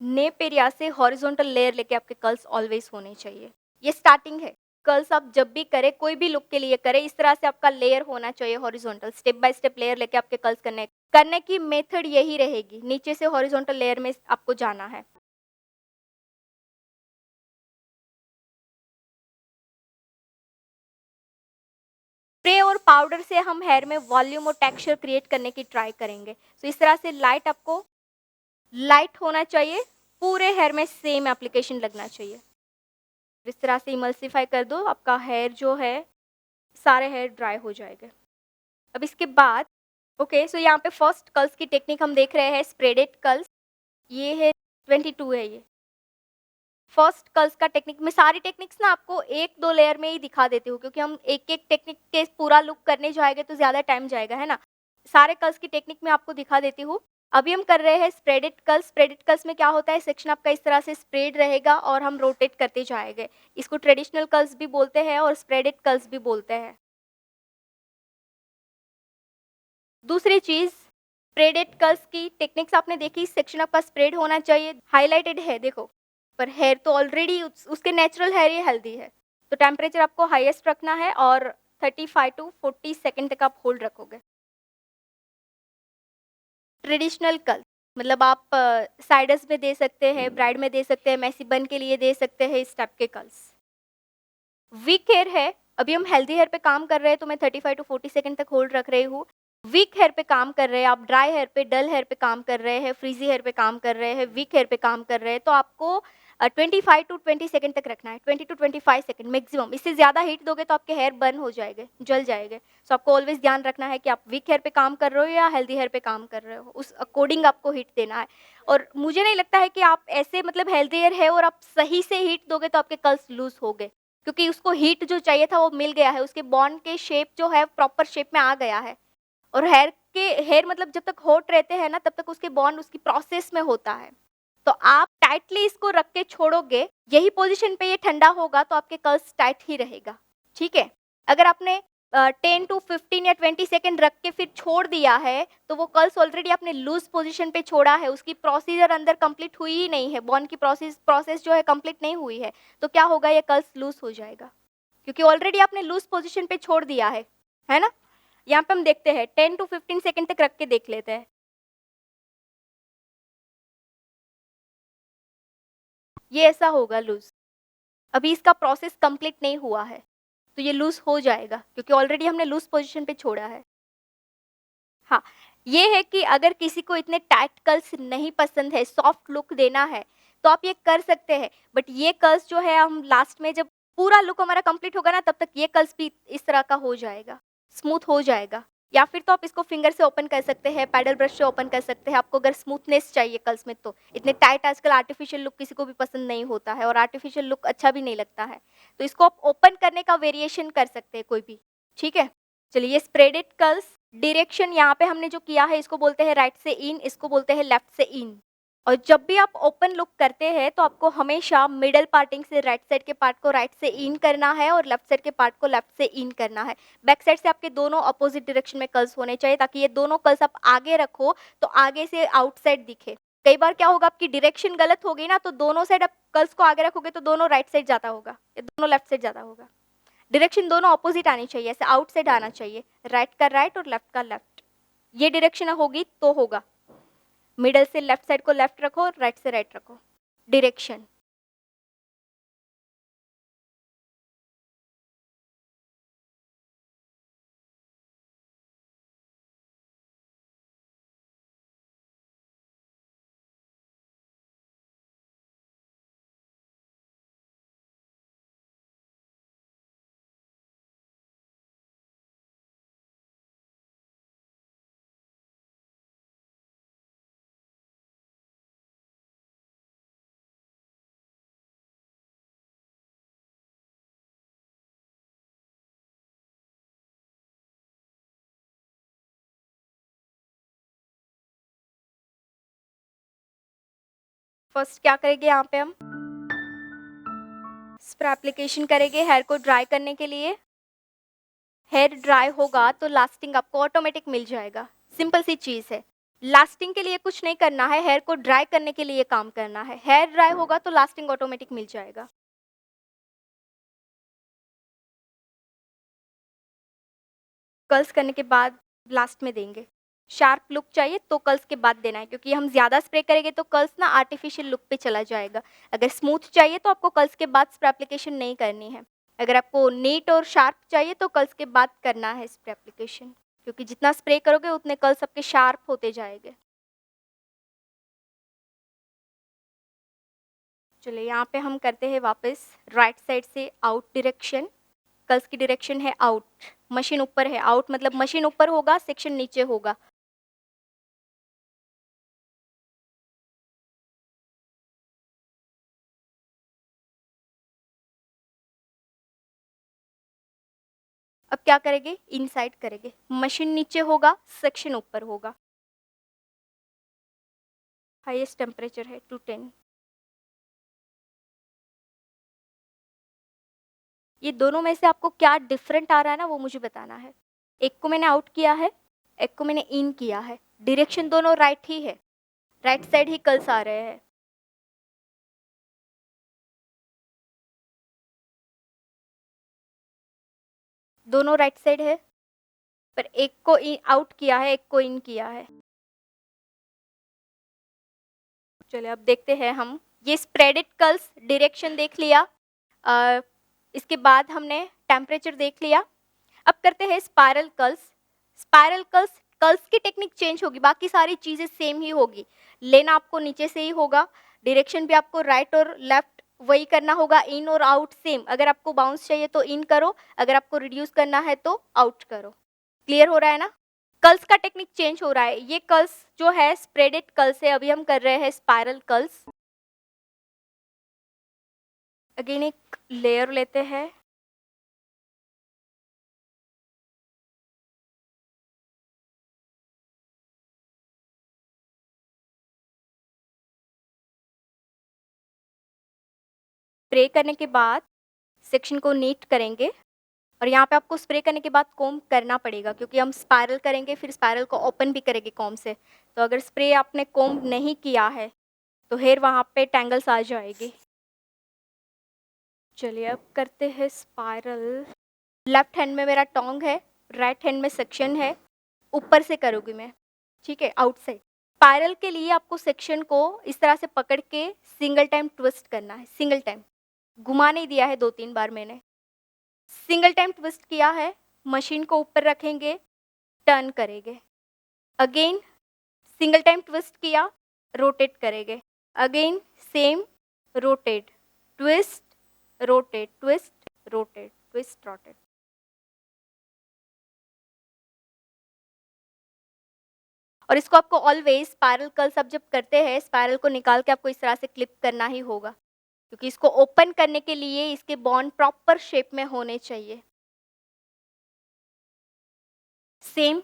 Nap area से horizontal layer लेके आपके कर्ल्स ऑलवेज होने चाहिए। ये स्टार्टिंग है। कर्ल्स आप जब भी करें, कोई भी लुक के लिए करें, इस तरह से आपका लेयर होना चाहिए horizontal. Step by step layer लेके आपके कर्ल्स करने की मेथड यही रहेगी। नीचे से हॉरिजॉन्टल लेयर में आपको जाना है। स्प्रे और पाउडर से हम हेयर में वॉल्यूम और टेक्सचर क्रिएट करने की ट्राई करेंगे। तो इस तरह से लाइट होना चाहिए, पूरे हेयर में सेम एप्लीकेशन लगना चाहिए। इस तरह से इमल्सिफाई कर दो, आपका हेयर जो है, सारे हेयर ड्राई हो जाएंगे। अब इसके बाद ओके, सो यहाँ पे फर्स्ट कर्ल्स की टेक्निक हम देख रहे हैं, स्प्रेडेड कर्ल्स। ये है 22 है ये। फर्स्ट कर्ल्स का टेक्निक, मैं सारी टेक्निक्स ना आपको 1-2 लेयर में ही दिखा देती हूँ, क्योंकि हम एक-एक टेक्निक के पूरा लुक करने जाएँगे तो ज़्यादा टाइम जाएगा, है ना? सारे कर्ल्स की टेक्निक मैं आपको दिखा देती हूँ। अभी हम कर रहे हैं स्प्रेडेड कर्ल्स। स्प्रेडेड कर्ल्स में क्या होता है, सेक्शन आपका इस तरह से स्प्रेड रहेगा और हम रोटेट करते जाएँगे। इसको ट्रेडिशनल कर्ल्स भी बोलते हैं और स्प्रेडेड कर्ल्स भी बोलते हैं। दूसरी चीज़, स्प्रेडेड कर्ल्स की टेक्निक्स आपने देखी, सेक्शन आपका स्प्रेड होना चाहिए, हाइलाइटेड है देखो, पर हेयर तो ऑलरेडी उसके नेचुरल हेयर ही हेल्दी है। तो टेम्परेचर आपको हाईएस्ट रखना है और 35 टू 40 सेकंड तक आप होल्ड रखोगे। ट्रेडिशनल कर्ल मतलब आप साइडर्स में दे सकते हैं, ब्राइड में दे सकते हैं, मेसी बन के लिए दे सकते हैं, इस टाइप के कर्ल्स। वीक हेयर है, अभी हम हेल्दी हेयर पे काम कर रहे हैं, तो मैं 35 टू 40 सेकंड तक होल्ड रख रही हूँ। वीक हेयर पे काम कर रहे हैं आप, ड्राई हेयर पे, डल हेयर पे काम कर रहे हैं, फ्रीज़ी हेयर पे काम कर रहे हैं, वीक हेयर पे काम कर रहे हैं, तो आपको 25 टू 20 सेकंड तक रखना है, 20 टू 25 सेकंड मैक्सिमम। इससे ज़्यादा हीट दोगे तो आपके हेयर बर्न हो जाएँगे, जल जाएँगे। सो आपको ऑलवेज़ ध्यान रखना है कि आप वीक हेयर पे काम कर रहे हो या हेल्दी हेयर पे काम कर रहे हो, उस अकॉर्डिंग आपको हीट देना है। और मुझे नहीं लगता है कि आप ऐसे मतलब हेल्दी हेयर है और आप सही से हीट दोगे तो आपके कर्ल्स लूज़ हो गए। क्योंकि उसको हीट जो चाहिए था वो मिल गया है, उसके बॉन्ड के शेप जो है प्रॉपर शेप में आ गया है। और हेयर मतलब जब तक हॉट रहते हैं ना, तब तक उसके बॉन्ड उसकी प्रोसेस में होता है। तो आप टाइटली इसको रख के छोड़ोगे, यही पोजीशन पे ये ठंडा होगा तो आपके कर्ल्स टाइट ही रहेगा, ठीक है? अगर आपने 10 टू 15 या 20 सेकंड रख के फिर छोड़ दिया है, तो वो कर्ल्स ऑलरेडी आपने लूज़ पोजीशन पे छोड़ा है, उसकी प्रोसीजर अंदर कंप्लीट हुई ही नहीं है, बॉन्ड की प्रोसेस जो है कंप्लीट नहीं हुई है, तो क्या होगा, ये कर्ल्स लूज़ हो जाएगा। क्योंकि ऑलरेडी आपने लूज़ पोजीशन पे छोड़ दिया है ना? यहाँ पे हम देखते हैं 10 टू 15 सेकंड तक रख के देख लेते हैं। ये ऐसा होगा लूज़। अभी इसका प्रोसेस कंप्लीट नहीं हुआ है, तो ये लूज़ हो जाएगा क्योंकि ऑलरेडी हमने लूज़ पोज़ीशन पे छोड़ा है। हाँ, ये है कि अगर किसी को इतने टाइट कर्ल्स नहीं पसंद है, सॉफ्ट लुक देना है, तो आप ये कर सकते हैं। बट ये कर्ल्स जो है हम लास्ट में जब पूरा लुक हमारा कंप्लीट होगा ना, तब तक ये कर्ल्स भी इस तरह का हो जाएगा, स्मूथ हो जाएगा। या फिर तो आप इसको फिंगर से ओपन कर सकते हैं, पैडल ब्रश से ओपन कर सकते हैं, आपको अगर स्मूथनेस चाहिए कर्ल्स में तो। इतने टाइट आजकल आर्टिफिशियल लुक किसी को भी पसंद नहीं होता है और आर्टिफिशियल लुक अच्छा भी नहीं लगता है। तो इसको आप ओपन करने का वेरिएशन कर सकते हैं कोई भी, ठीक है? चलिए, ये स्प्रेडेड कर्ल्स डायरेक्शन यहाँ पे हमने जो किया है, इसको बोलते हैं राइट से इन, इसको बोलते हैं लेफ्ट से इन। और जब भी आप ओपन लुक करते हैं तो आपको हमेशा मिडल पार्टिंग से राइट साइड के पार्ट को राइट से इन करना है और लेफ्ट साइड के पार्ट को लेफ्ट से इन करना है। बैक साइड से आपके दोनों अपोजिट डायरेक्शन में कर्ल्स होने चाहिए, ताकि ये दोनों कर्ल्स आप आगे रखो तो आगे से आउटसाइड दिखे। कई बार क्या होगा, आपकी डायरेक्शन गलत होगी ना, तो दोनों साइड आप कर्ल्स को आगे रखोगे तो दोनों राइट साइड जाता होगा या दोनों लेफ्ट साइड जाता होगा। डायरेक्शन दोनों ऑपोजिट आनी चाहिए, ऐसे आउटसाइड आना चाहिए, राइट का राइट और लेफ्ट का लेफ्ट। ये डायरेक्शन होगी तो होगा। मिडल से लेफ्ट साइड को लेफ्ट रखो, राइट से राइट रखो। डायरेक्शन। फर्स्ट क्या करेंगे यहाँ पे हम स्प्रे एप्लीकेशन करेंगे हेयर को ड्राई करने के लिए। हेयर ड्राई होगा तो लास्टिंग आपको ऑटोमेटिक मिल जाएगा। सिंपल सी चीज़ है। लास्टिंग के लिए कुछ नहीं करना है, हेयर को ड्राई करने के लिए काम करना है। हेयर ड्राई होगा तो लास्टिंग ऑटोमेटिक मिल जाएगा। कर्ल्स करने के बाद लास्ट में देंगे। शार्प लुक चाहिए तो कर्ल्स के बाद देना है, क्योंकि हम ज़्यादा स्प्रे करेंगे तो कर्ल्स ना आर्टिफिशियल लुक पे चला जाएगा। अगर स्मूथ चाहिए तो आपको कर्ल्स के बाद स्प्रे एप्लीकेशन नहीं करनी है। अगर आपको नीट और शार्प चाहिए तो कर्ल्स के बाद करना है स्प्रे एप्लीकेशन, क्योंकि जितना स्प्रे करोगे उतने कर्ल्स आपके शार्प होते जाएंगे। चलिए यहाँ पे हम करते हैं वापस राइट साइड से आउट डायरेक्शन। कर्ल्स की डायरेक्शन है आउट, मशीन ऊपर है। आउट मतलब मशीन ऊपर होगा, सेक्शन नीचे होगा। अब क्या करेंगे, इनसाइड करेंगे। मशीन नीचे होगा, सेक्शन ऊपर होगा। हाईएस्ट टेम्परेचर है 210। ये दोनों में से आपको क्या डिफरेंट आ रहा है ना, वो मुझे बताना है। एक को मैंने आउट किया है, एक को मैंने इन किया है। डायरेक्शन दोनों राइट ही है, राइट साइड ही कर्ल्स आ रहे हैं। दोनों राइट साइड है, पर एक को आउट किया है, एक को इन किया है। चलिए अब देखते हैं हम। ये स्प्रेडेड कर्ल्स डायरेक्शन देख लिया। इसके बाद हमने टेम्परेचर देख लिया। अब करते हैं spiral curls. Spiral curls, curls की टेक्निक चेंज होगी, बाकी सारी चीज़ें सेम ही होगी। लेना आपको नीचे से ही होगा, डायरेक्शन भी आपको राइट और लेफ्ट वही करना होगा, इन और आउट सेम। अगर आपको बाउंस चाहिए तो इन करो, अगर आपको रिड्यूस करना है तो आउट करो। क्लियर हो रहा है ना? कर्ल्स का टेक्निक चेंज हो रहा है। ये कर्ल्स जो है स्प्रेडेड कर्ल्स है, अभी हम कर रहे हैं स्पाइरल कर्ल्स। अगेन एक लेयर लेते हैं। स्प्रे करने के बाद सेक्शन को नीट करेंगे, और यहाँ पे आपको स्प्रे करने के बाद कोम करना पड़ेगा, क्योंकि हम स्पाइरल करेंगे, फिर स्पाइरल को ओपन भी करेंगे कॉम से। तो अगर स्प्रे आपने कोम नहीं किया है तो हेयर वहाँ पे टैंगल्स आ जाएगी। चलिए अब करते हैं स्पाइरल। लेफ्ट हैंड में मेरा टोंग है, राइट हैंड में सेक्शन है। ऊपर से करूँगी मैं, ठीक है, आउटसाइड। स्पाइरल के लिए आपको सेक्शन को इस तरह से पकड़ के सिंगल टाइम ट्विस्ट करना है। सिंगल टाइम, घुमा नहीं दिया है, 2-3 बार मैंने। सिंगल टाइम ट्विस्ट किया है, मशीन को ऊपर रखेंगे, टर्न करेंगे। अगेन सिंगल टाइम ट्विस्ट किया, रोटेट करेंगे। Again same, rotate, twist, rotate, twist, rotate, twist, rotate. और इसको आपको ऑलवेज स्पाइरल कर्ल्स आप जब करते हैं, स्पाइरल को निकाल के आपको इस तरह से क्लिप करना ही होगा, क्योंकि इसको ओपन करने के लिए इसके बॉन्ड प्रॉपर शेप में होने चाहिए। सेम।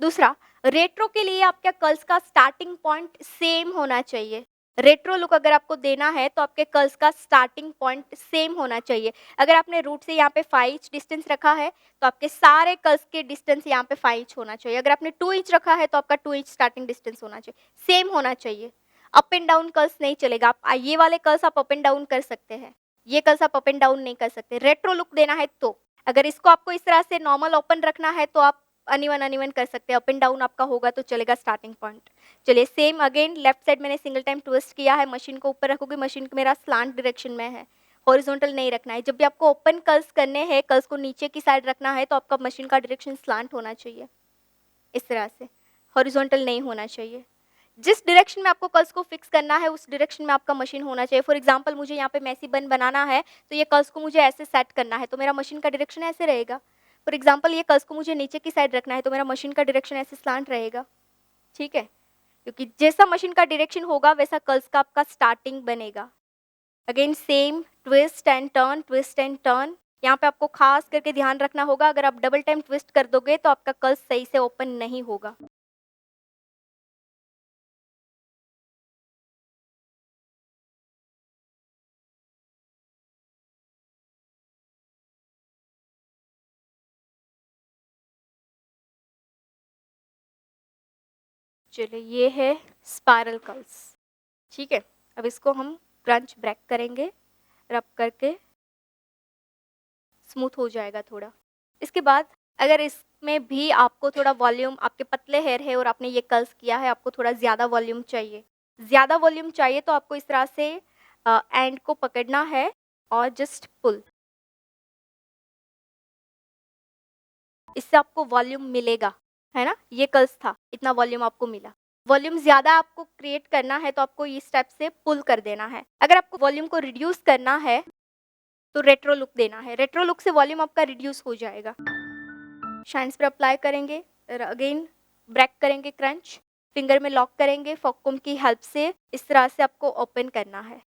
दूसरा, रेट्रो के लिए आपके कर्ल्स का स्टार्टिंग पॉइंट सेम होना चाहिए। रेट्रो लुक अगर आपको देना है तो आपके कर्ल्स का स्टार्टिंग पॉइंट सेम होना चाहिए। अगर आपने रूट से यहाँ पे 5 इंच डिस्टेंस रखा है तो आपके सारे कर्ल्स के डिस्टेंस यहाँ पे 5 इंच होना चाहिए। अगर आपने 2 इंच रखा है तो आपका 2 इंच स्टार्टिंग डिस्टेंस होना चाहिए, सेम होना चाहिए। अप एंड डाउन कर्ल्स नहीं चलेगा। आप ये वाले कर्ल्स आप अप एंड डाउन कर सकते हैं, ये कर्ल्स आप अप एंड डाउन नहीं कर सकते। रेट्रो लुक देना है तो अगर इसको आपको इस तरह से नॉर्मल ओपन रखना है तो आप अनइवन अनइवन कर सकते हैं, अप एंड डाउन आपका होगा तो चलेगा स्टार्टिंग पॉइंट। चलिए सेम अगेन लेफ्ट साइड मैंने सिंगल टाइम ट्विस्ट किया है, मशीन को ऊपर रखोगे, मशीन मेरा स्लांट डायरेक्शन में है, हॉरिजॉन्टल नहीं रखना है। जब भी आपको ओपन कर्ल्स करने हैं, कर्ल्स को नीचे की साइड रखना है तो आपका मशीन का डायरेक्शन स्लांट होना चाहिए, इस तरह से, हॉरिजॉन्टल नहीं होना चाहिए। जिस डायरेक्शन में आपको कर्ल्स को फिक्स करना है उस डायरेक्शन में आपका मशीन होना चाहिए। फॉर एग्जांपल मुझे यहाँ पे मैसी बन बनाना है तो ये कर्ल्स को मुझे ऐसे सेट करना है तो मेरा मशीन का डायरेक्शन ऐसे रहेगा। फॉर एग्जांपल ये कर्ल्स को मुझे नीचे की साइड रखना है तो मेरा मशीन का डायरेक्शन ऐसे स्लांट रहेगा, ठीक है, क्योंकि जैसा मशीन का डायरेक्शन होगा वैसा कर्ल्स का आपका स्टार्टिंग बनेगा। Again same, twist and turn, twist and turn. यहाँ पे आपको खास करके ध्यान रखना होगा, अगर आप डबल टाइम ट्विस्ट कर दोगे तो आपका कर्ल्स सही से ओपन नहीं होगा। चलिए ये है स्पाइरल कर्ल्स, ठीक है। अब इसको हम क्रंच ब्रेक करेंगे, रब करके स्मूथ हो जाएगा थोड़ा। इसके बाद अगर इसमें भी आपको थोड़ा वॉल्यूम, आपके पतले हेयर है और आपने ये कर्ल्स किया है, आपको थोड़ा ज़्यादा वॉल्यूम चाहिए, ज़्यादा वॉल्यूम चाहिए तो आपको इस तरह से एंड को पकड़ना है और जस्ट पुल। इससे आपको वॉल्यूम मिलेगा, है ना? ये कर्ल्स था, इतना वॉल्यूम आपको मिला। वॉल्यूम ज़्यादा आपको क्रिएट करना है तो आपको इस स्टेप से पुल कर देना है। अगर आपको वॉल्यूम को रिड्यूस करना है तो रेट्रो लुक देना है। रेट्रो लुक से वॉल्यूम आपका रिड्यूस हो जाएगा। शाइन्स पर अप्लाई करेंगे, अगेन ब्रेक करेंगे क्रंच, फिंगर में लॉक करेंगे, फोकम की हेल्प से इस तरह से आपको ओपन करना है।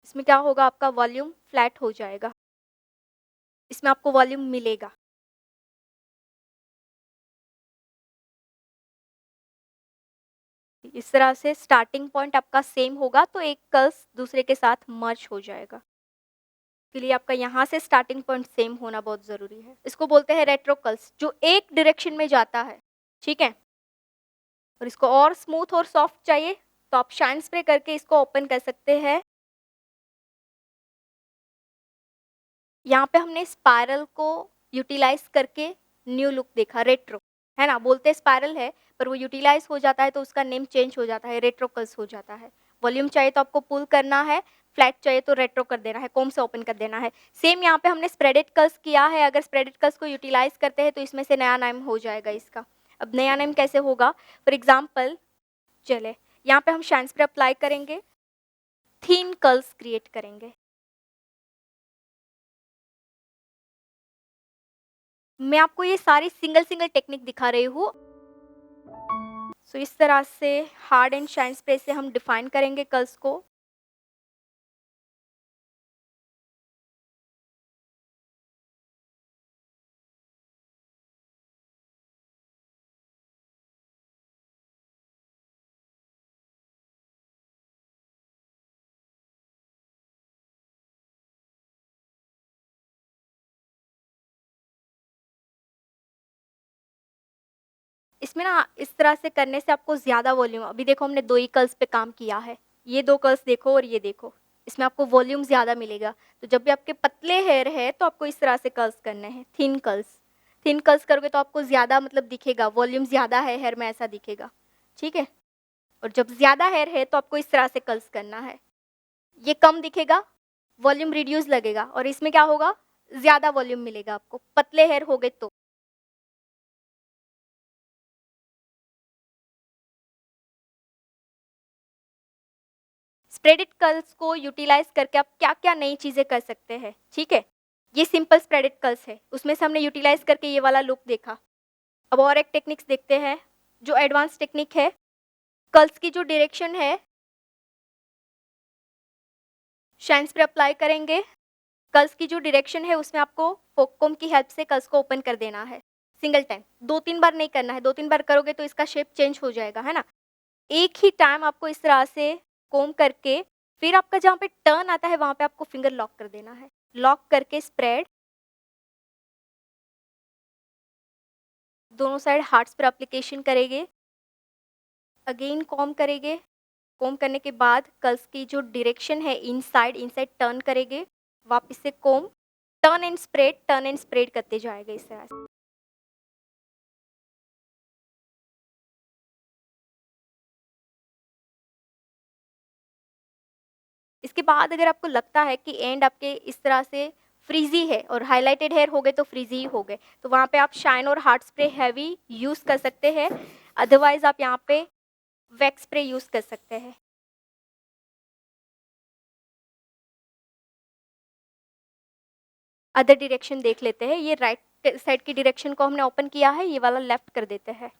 इसमें क्या होगा, आपका वॉल्यूम फ्लैट हो जाएगा, इसमें आपको वॉल्यूम मिलेगा। इस तरह से स्टार्टिंग पॉइंट आपका सेम होगा तो एक कर्ल्स दूसरे के साथ मर्ज हो जाएगा। इसके लिए आपका यहाँ से स्टार्टिंग पॉइंट सेम होना बहुत ज़रूरी है। इसको बोलते हैं रेट्रो कर्ल्स, जो एक डायरेक्शन में जाता है, ठीक है। और इसको और स्मूथ और सॉफ्ट चाहिए तो आप शाइन स्प्रे करके इसको ओपन कर सकते हैं। यहाँ पे हमने स्पाइरल को यूटिलाइज करके न्यू लुक देखा, रेट्रो, है ना? बोलते स्पाइरल है पर वो यूटिलाइज हो जाता है तो उसका नेम चेंज हो जाता है, रेट्रो कर्ल्स हो जाता है। वॉल्यूम चाहिए तो आपको पुल करना है, फ्लैट चाहिए तो रेट्रो कर देना है, कोम से ओपन कर देना है। सेम यहाँ पे हमने स्प्रेडेड कर्ल्स किया है, अगर स्प्रेडेड कर्ल्स को यूटिलाइज करते हैं तो इसमें से नया नेम हो जाएगा इसका। अब नया नेम कैसे होगा, फॉर एग्जाम्पल चले यहाँ पे हम शाइन स्प्रे अप्लाई करेंगे, थिन कर्ल्स क्रिएट करेंगे। मैं आपको ये सारी सिंगल सिंगल टेक्निक दिखा रही हूँ। सो इस तरह से हार्ड एंड शाइन स्प्रे से हम डिफाइन करेंगे कर्ल्स को। इसमें ना इस तरह से करने से आपको ज़्यादा वॉल्यूम, अभी देखो हमने 2 ही कर्ल्स पे काम किया है। ये 2 कर्ल्स देखो और ये देखो, इसमें आपको वॉल्यूम ज़्यादा मिलेगा। तो जब भी आपके पतले हेयर है तो आपको इस तरह से कर्ल्स करने हैं, थिन कर्ल्स। थिन कर्ल्स करोगे तो आपको ज़्यादा मतलब दिखेगा, वॉल्यूम ज़्यादा है हेयर में ऐसा दिखेगा, ठीक है? और जब ज़्यादा हेयर है तो आपको इस तरह से कर्ल्स करना है। ये कम दिखेगा, वॉल्यूम रिड्यूस लगेगा और इसमें क्या होगा, ज़्यादा वॉल्यूम मिलेगा आपको, पतले हेयर हो गए तो। स्प्रेडेड कर्ल्स को यूटिलाइज करके आप क्या-क्या नई चीज़ें कर सकते हैं, ठीक है? ये सिंपल स्प्रेडेड कर्ल्स है, उसमें से हमने यूटिलाइज करके ये वाला लुक देखा। अब और एक टेक्निक्स देखते हैं, जो एडवांस टेक्निक है, कर्ल्स की जो डायरेक्शन है, शाइन स्प्रे अप्लाई करेंगे, कर्ल्स की जो डायरेक्शन है उसमें आपको फोक कोम्ब की हेल्प से कर्ल्स को ओपन कर देना है, सिंगल टाइम। 2-3 बार नहीं करना है, 2-3 बार करोगे तो इसका शेप चेंज हो जाएगा, है ना? एक ही टाइम आपको इस तरह से कोम्ब करके फिर आपका जहाँ पे टर्न आता है वहाँ पे आपको फिंगर लॉक कर देना है। लॉक करके स्प्रेड, दोनों साइड हार्ट्स पर एप्लीकेशन करेंगे, अगेन कोम्ब करेंगे, कोम्ब करने के बाद कर्ल्स की जो डायरेक्शन है इनसाइड इनसाइड टर्न करेंगे, वापस से कोम्ब, टर्न एंड स्प्रेड करते जाएगा इस तरह से। इसके बाद अगर आपको लगता है कि एंड आपके इस तरह से फ्रीज़ी है और हाइलाइटेड हेयर हो गए तो फ्रीज़ी ही हो गए, तो वहाँ पे आप शाइन और हार्ड स्प्रे हैवी यूज़ कर सकते हैं, अदरवाइज़ आप यहाँ पे वैक्स स्प्रे यूज़ कर सकते हैं। अदर डायरेक्शन देख लेते हैं, ये राइट साइड की डायरेक्शन को हमने ओपन किया है, ये वाला लेफ्ट कर देते हैं।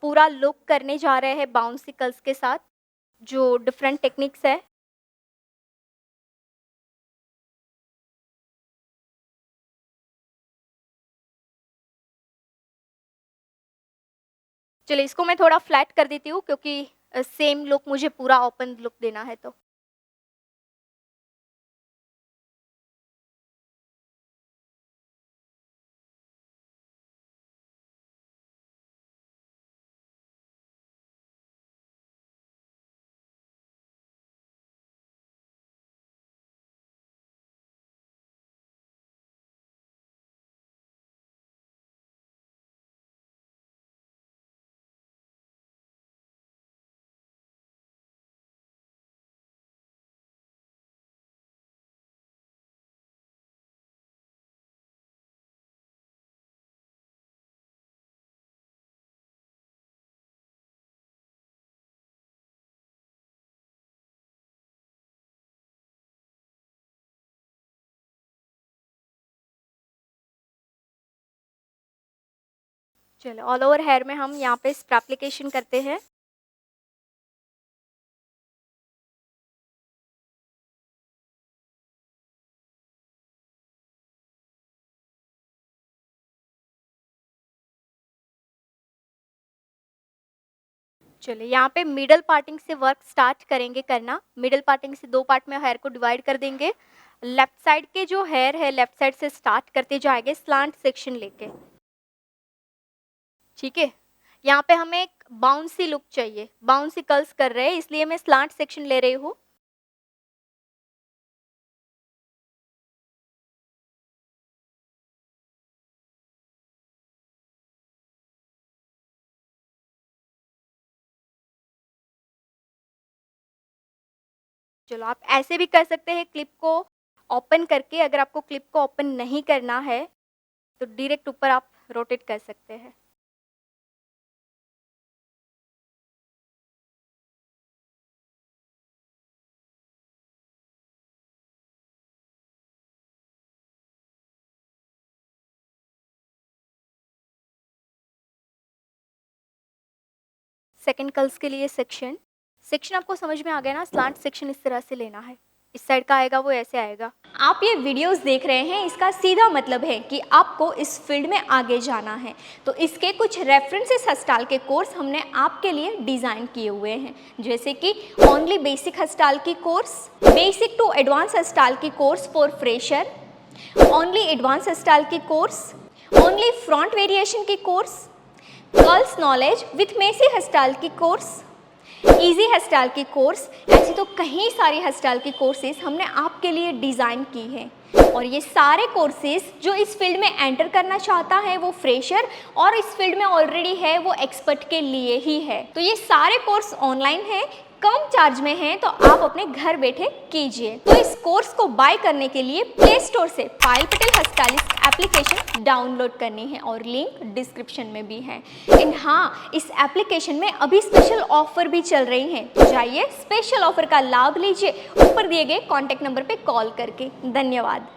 पूरा लुक करने जा रहे हैं बाउंसी कर्ल्स के साथ। जो डिफरेंट टेक्निक्स है। चलिए इसको मैं थोड़ा फ्लैट कर देती हूँ क्योंकि सेम लुक मुझे पूरा ओपन लुक देना है तो। चलो ऑल ओवर हेयर में हम यहाँ पे स्प्रे एप्लीकेशन करते हैं। चलिए यहाँ पे मिडल पार्टिंग से वर्क स्टार्ट करेंगे करना। मिडल पार्टिंग से 2 पार्ट में हेयर को डिवाइड कर देंगे। लेफ्ट साइड के जो हेयर है लेफ्ट साइड से स्टार्ट करते जाएंगे स्लांट सेक्शन लेके। ठीक है, यहाँ पे हमें एक बाउंसी लुक चाहिए, बाउंसी कर्ल्स कर रहे हैं इसलिए मैं स्लांट सेक्शन ले रही हूँ। चलो आप ऐसे भी कर सकते हैं क्लिप को ओपन करके। अगर आपको क्लिप को ओपन नहीं करना है तो डायरेक्ट ऊपर आप रोटेट कर सकते हैं। सेकंड कर्ल्स के लिए सेक्शन सेक्शन आपको समझ में आ गया ना। स्लांट सेक्शन इस तरह से लेना है, इस साइड का आएगा वो ऐसे आएगा। आप ये वीडियोस देख रहे हैं, इसका सीधा मतलब है कि आपको इस फील्ड में आगे जाना है। तो इसके कुछ रेफरेंसेस हस्टाल के कोर्स हमने आपके लिए डिज़ाइन किए हुए हैं, जैसे कि ओनली बेसिक हस्टाल की course, basic to advance hairstyle की course for fresher, only advance hairstyle की कोर्स, ओनली फ्रंट वेरिएशन की course, girls knowledge with messy hairstyle की कोर्स, इजी हस्टाइल की कोर्स। ऐसी तो कई सारी हस्टाइल की कोर्सेज हमने आपके लिए डिज़ाइन की हैं। और ये सारे कोर्सेज जो इस फील्ड में एंटर करना चाहता है वो फ्रेशर और इस फील्ड में ऑलरेडी है वो एक्सपर्ट के लिए ही है। तो ये सारे कोर्स ऑनलाइन है, कम चार्ज में है, तो आप अपने घर बैठे कीजिए। तो इस कोर्स को बाय करने के लिए प्ले स्टोर से पायल पटेल हस्टाइलिस्ट एप्लीकेशन डाउनलोड करनी है और लिंक डिस्क्रिप्शन में भी है। एंड हाँ, इस एप्लीकेशन में अभी स्पेशल ऑफर भी चल रही हैं, तो जाइए स्पेशल ऑफर का लाभ लीजिए ऊपर दिए गए कॉन्टैक्ट नंबर पे कॉल करके। धन्यवाद।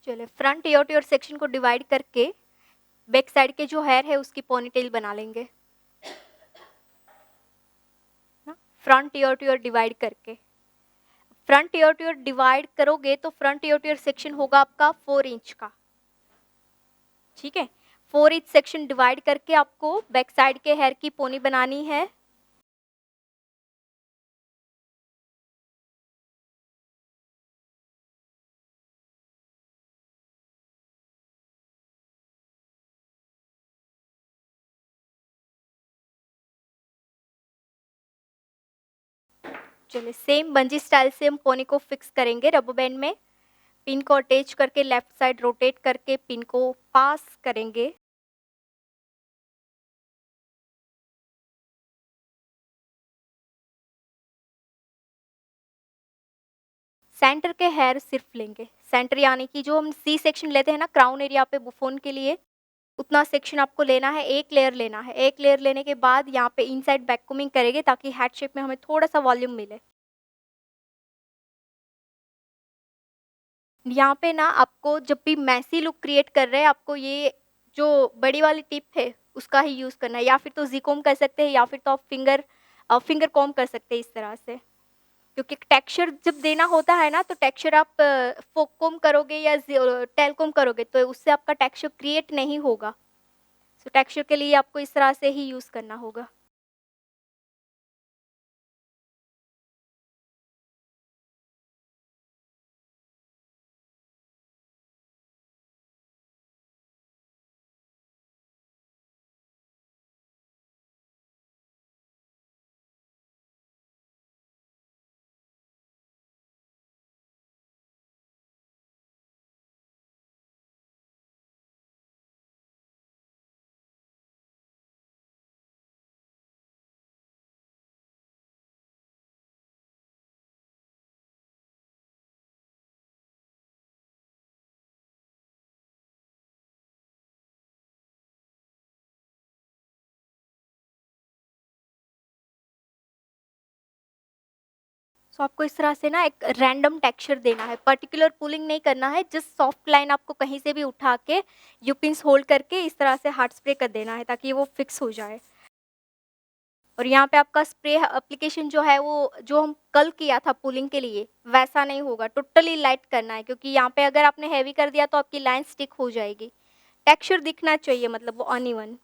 चलिए front ear to ear section को डिवाइड करके बैक साइड के जो हेयर है उसकी पोनीटेल बना लेंगे ना, front ear to ear divide करके। Front ear to ear divide करोगे तो front ear to ear section होगा आपका 4 इंच का, ठीक है। 4 इंच सेक्शन डिवाइड करके आपको बैक साइड के हेयर की पोनी बनानी है। चलिए सेम बंजी स्टाइल से हम पोनी को फिक्स करेंगे रबर बैंड में। पिन को अटैच करके लेफ्ट साइड रोटेट करके पिन को पास करेंगे। सेंटर के हेयर सिर्फ लेंगे, सेंटर यानी कि जो हम सी सेक्शन लेते हैं ना क्राउन एरिया पे बुफोन के लिए, उतना सेक्शन आपको लेना है, एक लेयर लेना है। एक लेयर लेने के बाद यहाँ पे इनसाइड बैक कोमिंग करेंगे ताकि हेड शेप में हमें थोड़ा सा वॉल्यूम मिले। यहाँ पे ना आपको जब भी मैसी लुक क्रिएट कर रहे हैं आपको ये जो बड़ी वाली टिप है उसका ही यूज़ करना है, या फिर तो जी कॉम्ब कर सकते हैं या फिर तो आप फिंगर कॉम्ब कर सकते हैं इस तरह से। क्योंकि टेक्सचर जब देना होता है ना तो टेक्सचर आप फोक कॉम्ब करोगे या टेल कॉम्ब करोगे तो उससे आपका टेक्सचर क्रिएट नहीं होगा। सो टेक्सचर के लिए आपको इस तरह से ही यूज़ करना होगा। सो आपको इस तरह से ना एक रैंडम टेक्सचर देना है, पर्टिकुलर पुलिंग नहीं करना है, जस्ट सॉफ्ट लाइन आपको कहीं से भी उठा के यू पिंस होल्ड करके इस तरह से हार्ड स्प्रे कर देना है ताकि वो फिक्स हो जाए। और यहाँ पे आपका स्प्रे एप्लीकेशन जो है वो जो हम कल किया था पुलिंग के लिए वैसा नहीं होगा, टोटली लाइट करना है क्योंकि यहाँ पे अगर आपने हैवी कर दिया तो आपकी लाइन स्टिक हो जाएगी। टेक्सचर दिखना चाहिए मतलब वो अनइवन।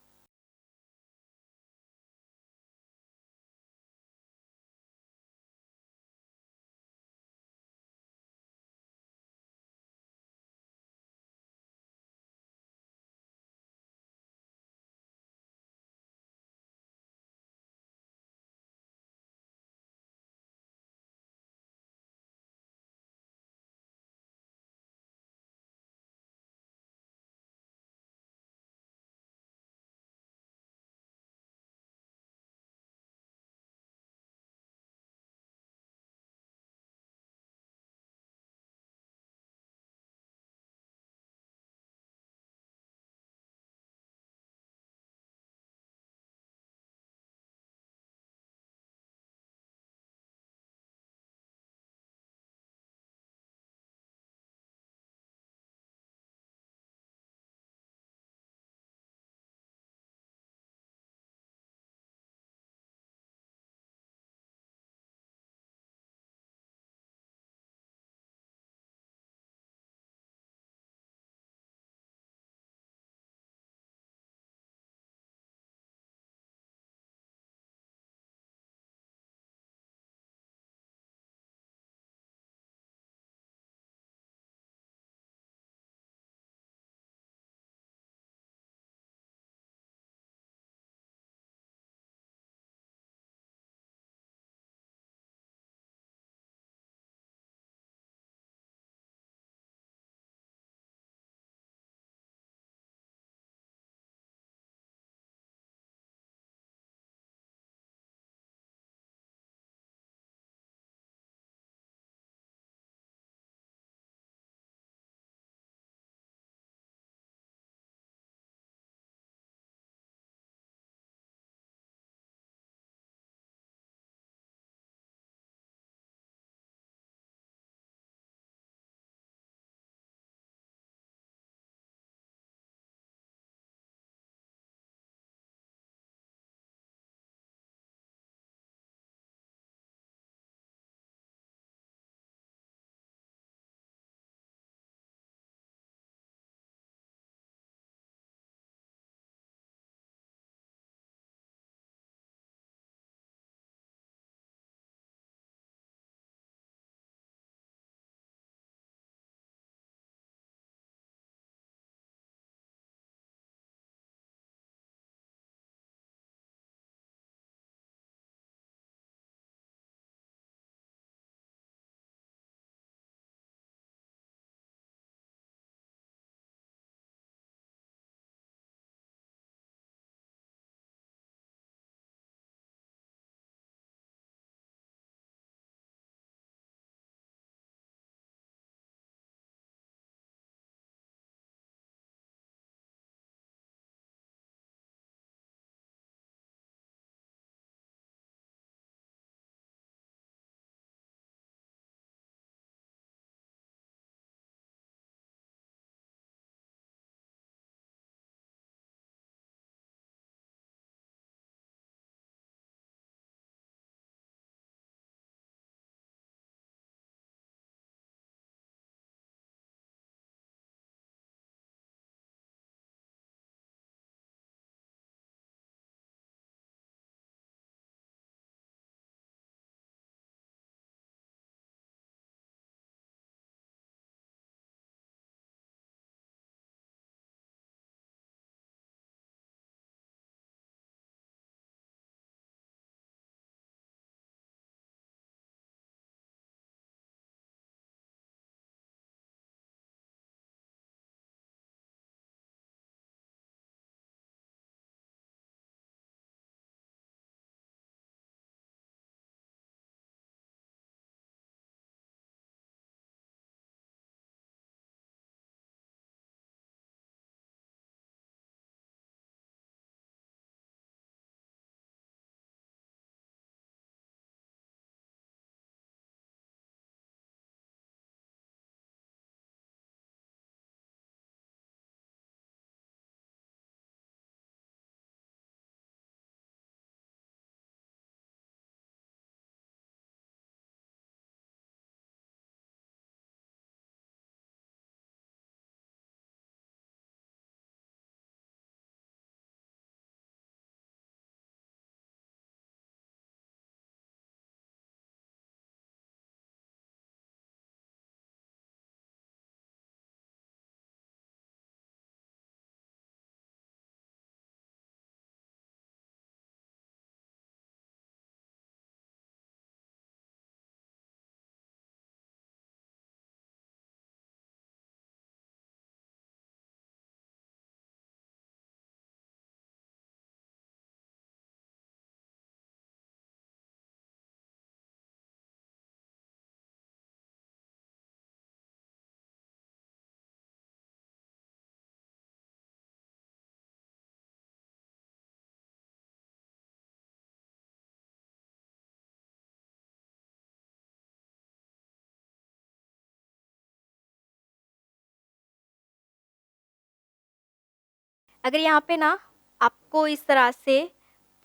अगर यहाँ पे ना आपको इस तरह से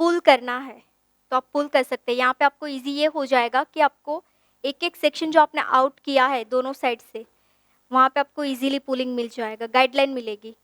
पुल करना है, तो आप पुल कर सकते हैं। यहाँ पे आपको ईज़ी ये हो जाएगा कि आपको एक-एक सेक्शन जो आपने आउट किया है दोनों साइड से, वहाँ पे आपको ईज़िली पुलिंग मिल जाएगा, गाइडलाइन मिलेगी।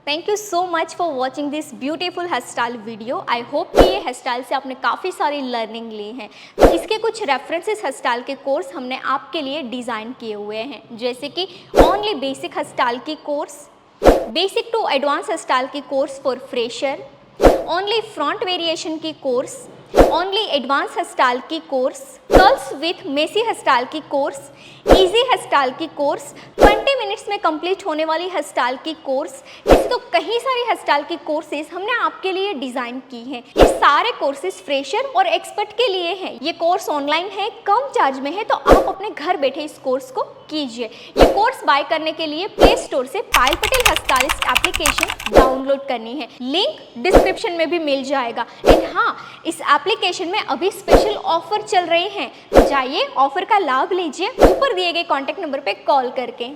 Thank you so much for watching this beautiful hair style video. I hope कि ये हेयर स्टाइल से आपने काफ़ी सारी लर्निंग ली है। तो इसके कुछ रेफरेंसेस हेयर स्टाइल के कोर्स हमने आपके लिए डिज़ाइन किए हुए हैं, जैसे कि ओनली बेसिक हेयर स्टाइल की course, basic to advance hair style की course for fresher, only front variation की course, only advance hair style की course, curls with messy hair style की कोर्स, इजी हेयर स्टाइल की course, 20 minutes में complete होने वाली hair style की course. ऐसे तो कई सारी हेयर स्टाइल की कोर्सेज हमने आपके लिए डिजाइन की हैं। ये सारे कोर्सेज फ्रेशर और एक्सपर्ट के लिए हैं। ये कोर्स ऑनलाइन है, कम चार्ज में है, तो आप अपने घर बैठे इस कोर्स को कीजिए। ये कोर्स बाय करने के लिए प्ले स्टोर से Payal Patel hair stylist application download करनी है, लिंक डिस्क्रिप्शन में भी मिल जाएगा। एंड हाँ, इस एप्लीकेशन में अभी स्पेशल ऑफर चल रहे हैं, तो जाइए ऑफर का लाभ लीजिए ऊपर दिए गए कॉन्टैक्ट नंबर पे कॉल करके।